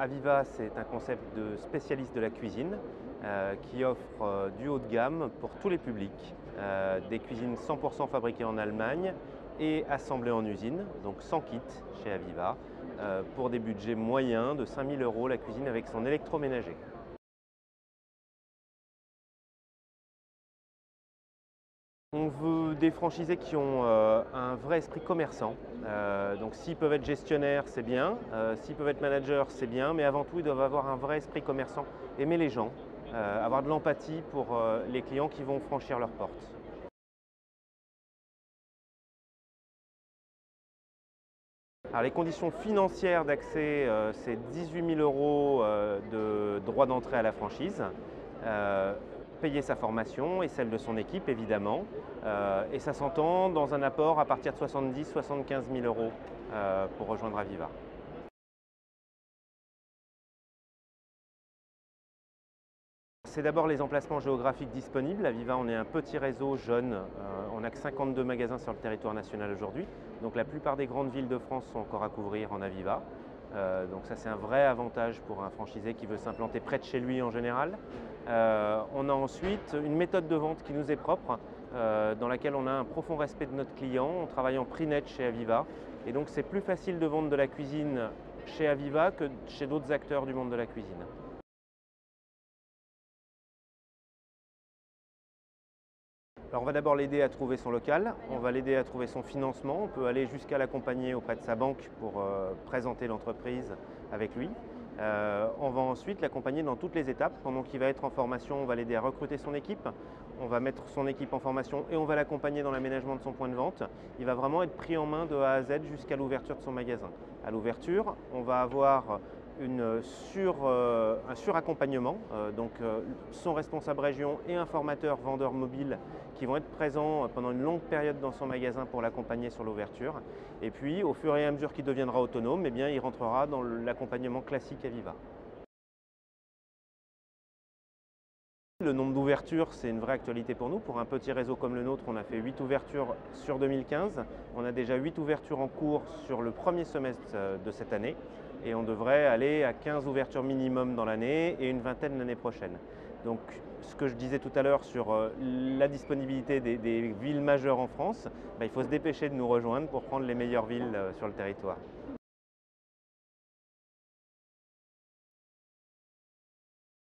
Aviva, c'est un concept de spécialiste de la cuisine qui offre du haut de gamme pour tous les publics, des cuisines 100% fabriquées en Allemagne et assemblées en usine, donc sans kit chez Aviva, pour des budgets moyens de 5 000 € la cuisine avec son électroménager. On veut des franchisés qui ont un vrai esprit commerçant. Donc s'ils peuvent être gestionnaires, c'est bien. S'ils peuvent être managers, c'est bien. Mais avant tout, ils doivent avoir un vrai esprit commerçant, aimer les gens, avoir de l'empathie pour les clients qui vont franchir leurs portes. Alors, les conditions financières d'accès, c'est 18 000 € de droit d'entrée à la franchise. Payer sa formation et celle de son équipe évidemment, et ça s'entend dans un apport à partir de 70-75 000 € pour rejoindre Aviva. C'est d'abord les emplacements géographiques disponibles. Aviva, on est un petit réseau jeune, on n'a que 52 magasins sur le territoire national aujourd'hui, donc la plupart des grandes villes de France sont encore à couvrir en Aviva. Donc ça c'est un vrai avantage pour un franchisé qui veut s'implanter près de chez lui en général. On a ensuite une méthode de vente qui nous est propre, dans laquelle on a un profond respect de notre client. On travaille en prix net chez Aviva et donc c'est plus facile de vendre de la cuisine chez Aviva que chez d'autres acteurs du monde de la cuisine. Alors on va d'abord l'aider à trouver son local, on va l'aider à trouver son financement, on peut aller jusqu'à l'accompagner auprès de sa banque pour présenter l'entreprise avec lui. On va ensuite l'accompagner dans toutes les étapes. Pendant qu'il va être en formation, on va l'aider à recruter son équipe, on va mettre son équipe en formation et on va l'accompagner dans l'aménagement de son point de vente. Il va vraiment être pris en main de A à Z jusqu'à l'ouverture de son magasin. À l'ouverture, on va avoir un suraccompagnement, donc son responsable région et un formateur vendeur mobile qui vont être présents pendant une longue période dans son magasin pour l'accompagner sur l'ouverture. Et puis, au fur et à mesure qu'il deviendra autonome, eh bien, il rentrera dans l'accompagnement classique Aviva. Le nombre d'ouvertures, c'est une vraie actualité pour nous. Pour un petit réseau comme le nôtre, on a fait 8 ouvertures sur 2015. On a déjà 8 ouvertures en cours sur le premier semestre de cette année. Et on devrait aller à 15 ouvertures minimum dans l'année et une vingtaine l'année prochaine. Donc ce que je disais tout à l'heure sur la disponibilité des villes majeures en France, il faut se dépêcher de nous rejoindre pour prendre les meilleures villes sur le territoire.